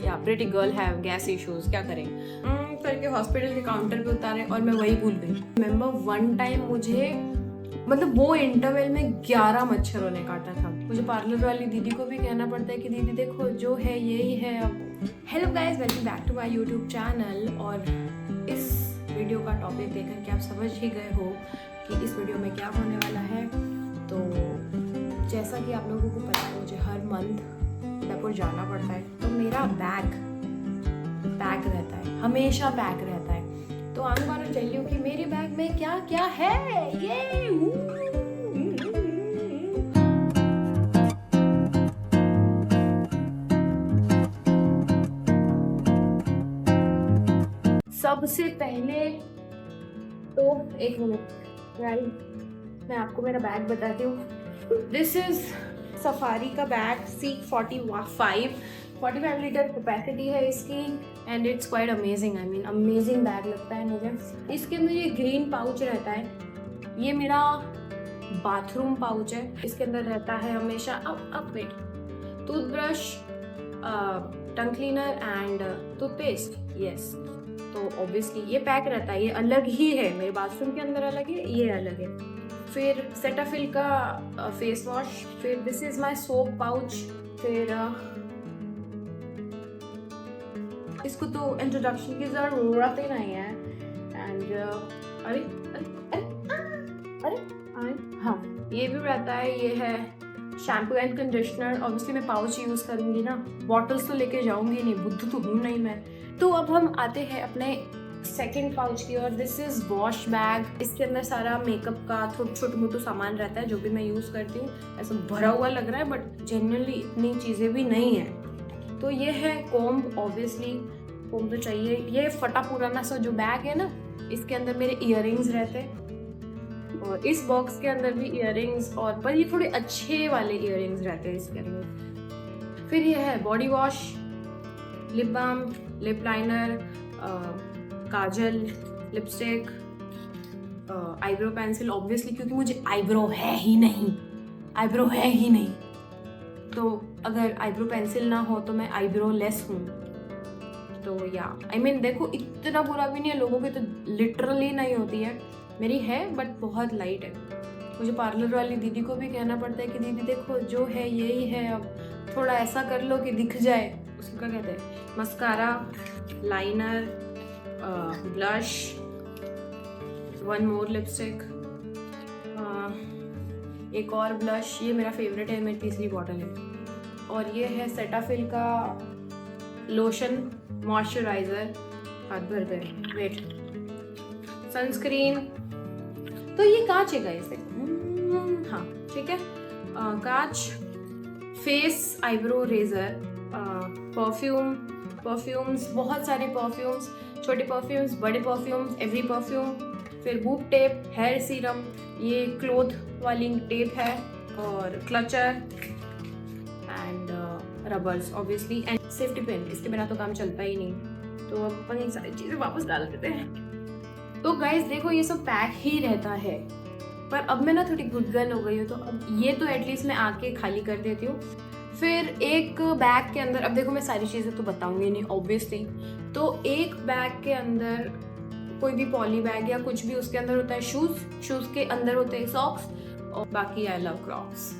या pretty girl have gas issues, क्या करें करके हॉस्पिटल के काउंटर पे उतारे और मैं वही भूल गई। रिमेंबर वन टाइम मुझे मतलब वो इंटरवल में 11 मच्छरों ने काटा था। मुझे पार्लर वाली दीदी को भी कहना पड़ता है कि दीदी देखो जो है यही है अब। Hello guys, welcome back to my YouTube channel. और इस वीडियो का टॉपिक देखकर के आप समझ ही गए हो कि इस वीडियो में क्या होने वाला है। तो जैसा कि आप लोगों को पता है, मुझे हर मंथ उदयपुर जाना पड़ता है, तो मेरा बैग पैक रहता है, हमेशा पैक रहता है। तो I am gonna tell you कि मेरे बैग में क्या क्या है। ये सबसे पहले तो एक मिनट मैं आपको मेरा बैग बताती हूँ। दिस इज सफारी का बैग, सीक 45 लीटर कैपेसिटी है इसकी and it's quite amazing. I mean amazing bag लगता है मुझे। इसके अंदर ये ग्रीन पाउच रहता है, ये मेरा बाथरूम पाउच है। इसके अंदर रहता है हमेशा wet toothbrush, tongue cleaner and toothpaste. Yes, तो ऑब्वियसली ये पैक रहता है, ये अलग ही है। मेरे बाथरूम के अंदर अलग है, ये अलग है। फिर सेटाफिल का फेस वॉश, फिर this is my soap pouch. फिर इसको तो इंट्रोडक्शन की जरूरत ही नहीं है। एंड अरे अरे अरे अरे हाँ, ये भी रहता है। ये है शैम्पू एंड कंडीशनर। ऑब्वियसली मैं पाउच यूज करूंगी ना, बॉटल्स तो लेके जाऊंगी नहीं, बुद्ध तो हूँ नहीं मैं। तो अब हम आते हैं अपने सेकेंड पाउच की ओर। This is wash bag. इसके अंदर सारा मेकअप का छोटे मोटे सामान रहता है जो भी मैं यूज करती हूँ। ऐसा भरा हुआ लग रहा है बट जेन्युइनली इतनी चीजें भी नहीं है। तो ये है कोम्ब, ऑब्वियसली कोम्ब तो चाहिए। ये फटा पुराना सा जो बैग है ना, इसके अंदर मेरे इयररिंग्स रहते हैं और इस बॉक्स के अंदर भी इयररिंग्स, और पर ये थोड़े अच्छे वाले इयररिंग्स रहते हैं इसके अंदर। फिर ये है body wash, lip balm, lip liner, kajal, lipstick, eyebrow pencil. Obviously क्योंकि मुझे आईब्रो है ही नहीं, तो अगर आईब्रो पेंसिल ना हो तो मैं आईब्रो लेस हूँ। तो या आई मीन देखो, इतना बुरा भी नहीं है, लोगों की तो लिटरली नहीं होती है, मेरी है बट बहुत लाइट है। मुझे पार्लर वाली दीदी को भी कहना पड़ता है कि दीदी देखो जो है यही है, अब थोड़ा ऐसा कर लो कि दिख जाए। उसको क्या कहते हैं, mascara, liner, blush, one more lipstick, एक और ब्लश। ये मेरा फेवरेट है, मेरी तीसरी बॉटल है। और ये है सेटाफिल का लोशन मॉइस्चराइजर, हाथ भर गए, वेट, सनस्क्रीन। तो ये कांच है गाइस, हाँ ठीक है, कांच, फेस आईब्रो रेजर, परफ्यूम्स, बहुत सारे परफ्यूम्स, छोटे परफ्यूम्स, बड़े परफ्यूम्स, एवरी परफ्यूम। फिर बूट टेप, हेयर सीरम, ये क्लोथ वाली टेप है, और clutcher and rubbers obviously, and safety pin. इसके बिना तो काम चलता ही नहीं। तो अब अपन ये सारी चीजें वापस डाल देते हैं। तो गाइस देखो, ये सब पैक ही रहता है, पर अब मैं ना थोड़ी गुड गर्ल हो गई हूँ, तो अब ये तो एटलीस्ट मैं आके खाली कर देती हूँ। फिर एक बैग के अंदर, अब देखो मैं सारी चीज़ें तो बताऊंगी नहीं ऑब्वियसली, तो एक बैग के अंदर कोई भी पॉली बैग या कुछ भी, उसके अंदर होता है शूज़ के अंदर होते हैं सॉक्स, और बाकी आई लव क्रॉक्स।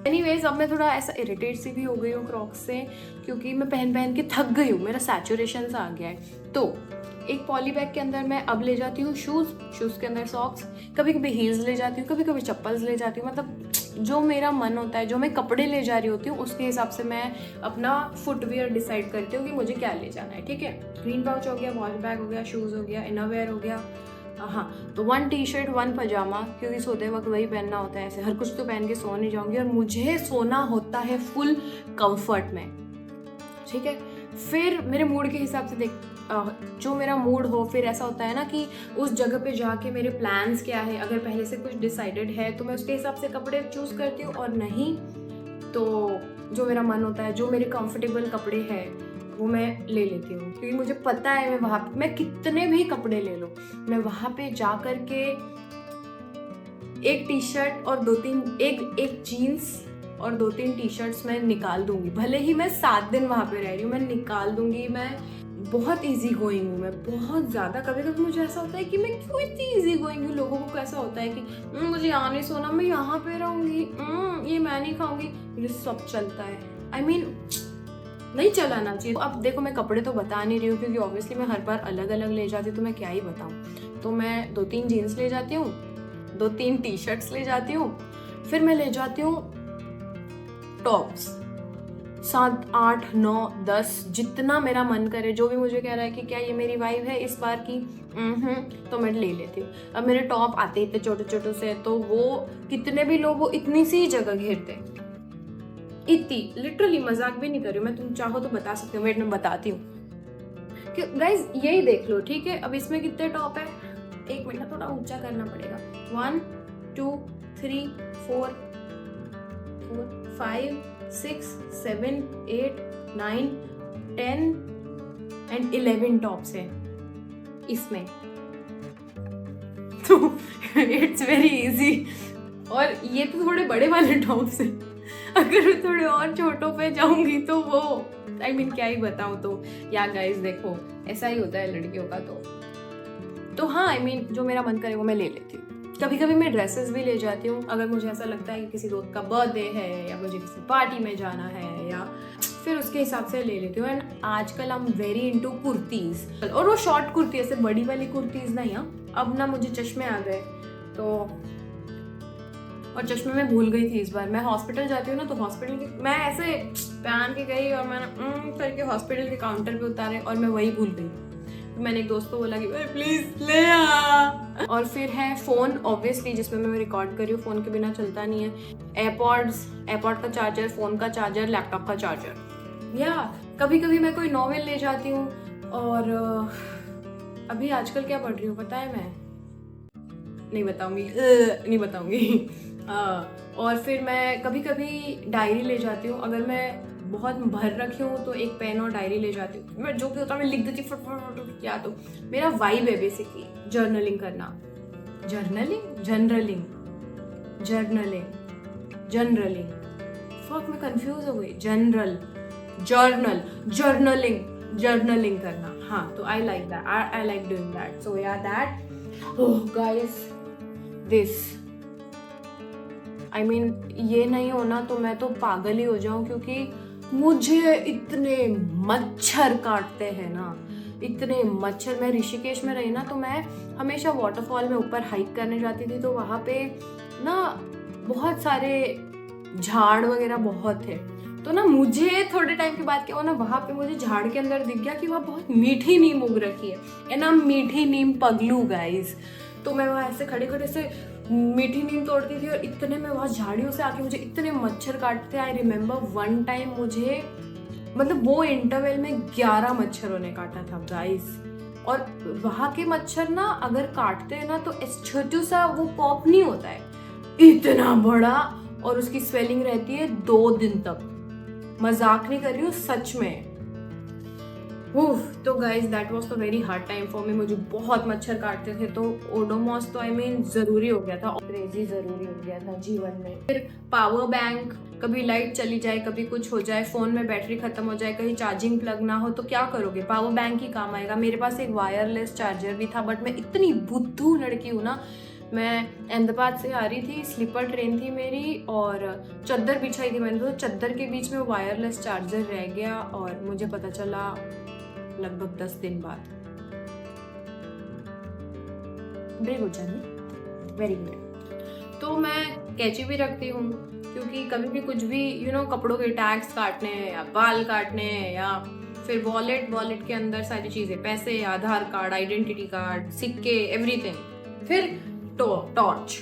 एनीवेज, अब मैं थोड़ा ऐसा इरिटेट सी भी हो गई हूँ क्रॉक्स से, क्योंकि मैं पहन के थक गई हूँ, मेरा सैचुरेशन सा आ गया है। तो एक पॉली बैग के अंदर मैं अब ले जाती हूँ शूज़ के अंदर सॉक्स, कभी कभी हील्स ले जाती हूँ, कभी कभी चप्पल्स ले जाती हूँ। मतलब जो मेरा मन होता है, जो मैं कपड़े ले जा रही होती हूँ, उसके हिसाब से मैं अपना फुटवियर डिसाइड करती हूँ कि मुझे क्या ले जाना है। ठीक है, ग्रीन पाउच हो गया, वॉश बैग हो गया, शूज़ हो गया, इनरवेयर हो गया। हाँ, तो 1 टी-शर्ट 1 पजामा, क्योंकि सोते वक्त वही पहनना होता है। ऐसे हर कुछ तो पहन के सो नहीं जाऊंगी, और मुझे सोना होता है फुल कंफर्ट में। ठीक है, फिर मेरे मूड के हिसाब से देख, जो मेरा मूड हो, फिर ऐसा होता है ना कि उस जगह पे जाके मेरे प्लान्स क्या है, अगर पहले से कुछ डिसाइडेड है तो मैं उसके हिसाब से कपड़े चूज करती हूँ, और नहीं तो जो मेरा मन होता है, जो मेरे कंफर्टेबल कपड़े हैं वो मैं ले लेती हूँ। क्योंकि मुझे पता है, मैं वहाँ पे मैं कितने भी कपड़े ले लूँ, मैं वहाँ पे जा कर के एक टी-शर्ट और 2-3 एक जीन्स और 2-3 टी शर्ट्स मैं निकाल दूंगी, भले ही मैं 7 दिन वहाँ पे रह रही हूँ, मैं निकाल दूंगी। मैं बहुत इजी गोइंग हूँ, मैं बहुत ज़्यादा। कभी कभी मुझे ऐसा होता है कि मैं क्यों इतनी इजी गोइंग हूँ। लोगों को कैसा होता है कि मुझे यहाँ नहीं सोना, मैं यहाँ पे रहूँगी, ये मैं नहीं खाऊंगी, मुझे सब चलता है। I mean, नहीं चलाना चाहिए। तो अब देखो, मैं कपड़े तो बता नहीं रही हूँ क्योंकि ऑब्वियसली मैं हर बार अलग अलग ले जाती हूँ, तो मैं क्या ही बताऊँ। तो मैं 2-3 जीन्स ले जाती हूँ, 2-3 टी शर्ट्स ले जाती हूँ, फिर मैं ले जाती हूँ टॉप्स 7, 8, 9, 10, जितना मेरा मन करे। जो भी मुझे कह रहा है कि क्या ये मेरी वाइब है इस बार की, तो मैं ले लेती हूँ। अब मेरे टॉप आते इतने छोटे छोटे से, तो वो कितने भी लोग, वो इतनी सी जगह घेरते, इतनी, लिटरली मजाक भी नहीं कर रही हूँ मैं। तुम चाहो तो बता सकते हो, वेट मैं बताती हूँ कि गाइज यही देख लो, ठीक है। अब इसमें कितने टॉप है, एक मिनट, थोड़ा ऊंचा करना पड़ेगा। 1, 2, 3, 4, 5, 6, 7, 8, 9, 10 एंड 11 टॉप्स है इसमें। तो इट्स वेरी इजी। और ये तो थोड़े बड़े वाले टॉप्स हैं, अगर मैं थोड़े और छोटों पे जाऊंगी तो वो I mean, क्या ही बताऊं। तो या गाइस देखो, ऐसा ही होता है लड़कियों का। तो हाँ, I mean, जो मेरा मन करे वो मैं ले लेती हूँ। कभी कभी मैं ड्रेसेस भी ले जाती हूँ, अगर मुझे ऐसा लगता है कि किसी दोस्त का बर्थडे है या मुझे किसी पार्टी में जाना है, या फिर उसके हिसाब से ले लेती हूँ। एंड आजकल I am very into kurtis, और वो शॉर्ट कुर्ती, ऐसे बड़ी वाली कुर्तीज नहीं। अब ना मुझे चश्मे आ गए, तो और चश्मे मैं भूल गई थी इस बार। मैं हॉस्पिटल जाती हूँ ना, तो हॉस्पिटल के मैं ऐसे पहन के गई और मैंने करके हॉस्पिटल के काउंटर पे उतारे और मैं वही भूल गई। तो मैंने एक दोस्त को बोला कि प्लीज ले आ। और फिर है फोन, ऑब्वियसली, जिसमें मैं रिकॉर्ड कर रही हूँ, फोन के बिना चलता नहीं है। एयरपॉड का चार्जर, फोन का चार्जर, लैपटॉप का चार्जर। या कभी कभी मैं कोई नॉवेल ले जाती हूँ। और अभी आजकल क्या पढ़ रही हूँ पता है, मैं नहीं बताऊंगी। और फिर मैं कभी कभी डायरी ले जाती हूँ। अगर मैं बहुत भर रखी हूँ तो एक पेन और डायरी ले जाती हूँ। मैं जो भी होता है मैं लिख देती हूँ फटाफट। या तो मेरा वाइब है बेसिकली जर्नलिंग करना। जनरलिंग फक, मैं कंफ्यूज हो गई। जर्नलिंग करना। हाँ, तो I like that, I like doing that. So yeah that, oh guys, this I mean, ये नहीं होना तो मैं तो पागल ही हो जाऊं, क्योंकि मुझे इतने मच्छर काटते हैं ना, इतने मच्छर। मैं ऋषिकेश में रही ना, तो मैं हमेशा वाटरफॉल में ऊपर हाइक करने जाती थी, तो वहाँ पे ना बहुत सारे झाड़ वगैरह बहुत थे। तो ना मुझे थोड़े टाइम के बाद क्या हुआ ना, वहाँ पे मुझे झाड़ के अंदर दिख गया कि वहाँ बहुत मीठी नीम उग रखी है ना, मीठी नीम पगलू गाइस। तो मैं वहाँ ऐसे खड़े खड़े से मीठी नीम तोड़ती थी, और इतने में वहाँ झाड़ियों से आके मुझे इतने मच्छर काटते। आई रिमेम्बर वन टाइम मुझे, मतलब वो इंटरवल में 11 मच्छरों ने काटा था गाइस। और वहाँ के मच्छर ना अगर काटते हैं ना, तो छोटू सा वो पॉप नहीं होता है, इतना बड़ा, और उसकी स्वेलिंग रहती है 2 दिन तक। मजाक नहीं कर रही हूँ, सच में। तो guys that was the very hard time for me. मुझे बहुत मच्छर काटते थे, तो ओडोमॉस तो आई मीन जरूरी हो गया था, क्रेजी जरूरी हो गया था जीवन में। फिर पावर बैंक, कभी लाइट चली जाए, कभी कुछ हो जाए, फोन में बैटरी खत्म हो जाए, कहीं चार्जिंग प्लग ना हो, तो क्या करोगे, पावर बैंक ही काम आएगा। मेरे पास एक वायरलेस चार्जर भी था, बट मैं इतनी बुद्धू लड़की हूँ ना। मैं अहमदाबाद से आ रही थी, स्लीपर ट्रेन थी मेरी, और चद्दर बिछाई थी मैंने, तो चद्दर के बीच में वायरलेस चार्जर रह गया, और मुझे पता चला लगभग 10 दिन बाद। Very good journey, very good. तो मैं कैंची भी रखती हूँ, क्योंकि कभी भी कुछ भी कपड़ों के टैग्स काटने हैं, या बाल काटने हैं, या फिर वॉलेट के अंदर सारी चीजें, पैसे, आधार कार्ड, आइडेंटिटी कार्ड, सिक्के, एवरीथिंग। फिर टॉर्च।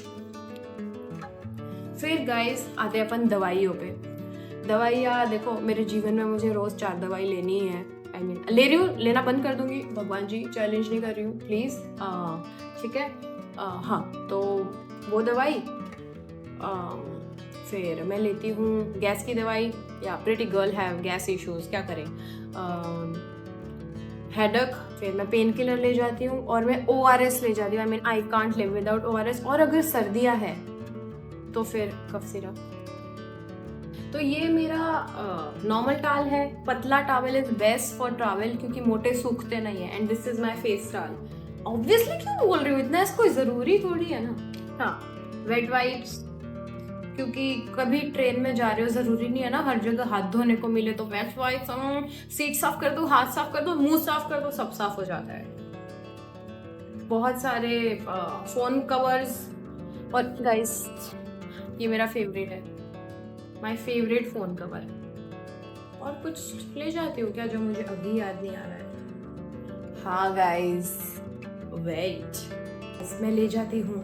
फिर गाइस आते अपन दवाइयों पे। दवाइयाँ देखो, मेरे जीवन में मुझे रोज 4 दवाई लेनी है। I mean, ले रही हूँ, लेना बंद कर दूंगी, भगवान जी, चैलेंज नहीं कर रही हूँ, प्लीज। ठीक है। हाँ, तो वो दवाई। फिर मैं लेती हूँ गैस की दवाई, या pretty girl have gas issues, क्या करें, हेडेक। फिर मैं पेन किलर ले जाती हूँ, और मैं ORS ले जाती हूँ। I mean, I can't live without ORS। और अगर सर्दियाँ है तो फिर कफ सिरप। तो ये मेरा नॉर्मल टाल है। पतला towel is best for travel क्योंकि मोटे सूखते नहीं है। And this is my face टाल। ऑब्वियसली क्यों बोल रही हूँ इतना, इसको ज़रूरी थोड़ी है ना। हाँ, वेट वाइप्स, क्योंकि कभी ट्रेन में जा रहे हो, ज़रूरी नहीं है ना हर जगह हाथ धोने को मिले, तो वेट वाइप्स, सीट साफ कर दो, हाथ साफ कर दो, मुंह साफ कर दो, सब साफ हो जाता है। बहुत सारे फ़ोन कवर्स। और गाइस ये मेरा फेवरेट है, माय फेवरेट फ़ोन कवर। और कुछ ले जाती हूँ क्या जो मुझे अभी याद नहीं आ रहा है? हाँ गाइस, वेट, मैं ले जाती हूँ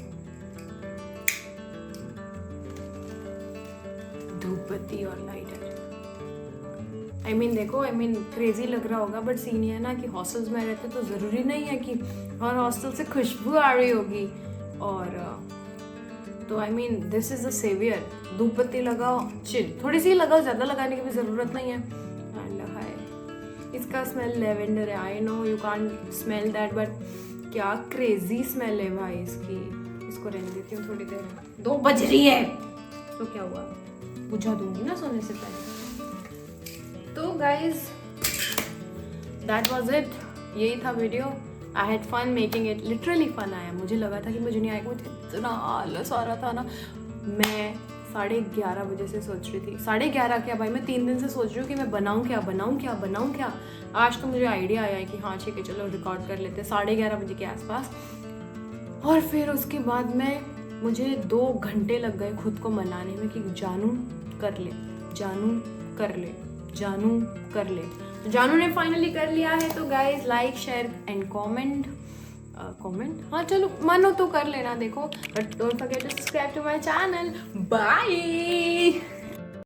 धूपबत्ती और लाइटर। देखो क्रेजी लग रहा होगा, बट सीन ये है ना कि हॉस्टल्स में रहते तो ज़रूरी नहीं है कि हर हॉस्टल से खुशबू आ रही होगी। और तो दिस इज़ द सेवियर। धूपबत्ती लगाओ, चिल, थोड़ी सी लगाओ, ज़्यादा लगाने की भी ज़रूरत नहीं है। एंड हाय, इसका स्मेल लेवेंडर है। I know you can't smell that, but क्या क्रेजी स्मेल है भाई इसकी। इसको रहने देती हूँ थोड़ी देर। 2 बज रही है तो क्या हुआ, बुझा दूंगी ना सोने से पहले। तो गाइज दैट वाज इट, यही था video. I had fun making it, literally fun आया। मुझे लगा था कि मुझे नहीं आएगा, मुझे इतना आलस आ रहा था ना। मैं 11:30 बजे से सोच रही थी, 11:30 क्या भाई, मैं 3 दिन से सोच रही हूँ कि मैं बनाऊँ क्या। आज तो मुझे आइडिया आया है कि हाँ ठीक है चलो रिकॉर्ड कर लेते हैं 11:30 बजे के आसपास। और फिर उसके बाद मुझे 2 घंटे लग गए खुद को मनाने में कि जानू कर ले। जानू ने फाइनली कर लिया है। तो guys like, share and comment. हाँ चलो, मानो तो कर लेना, देखो, but don't forget to subscribe to my channel. Bye.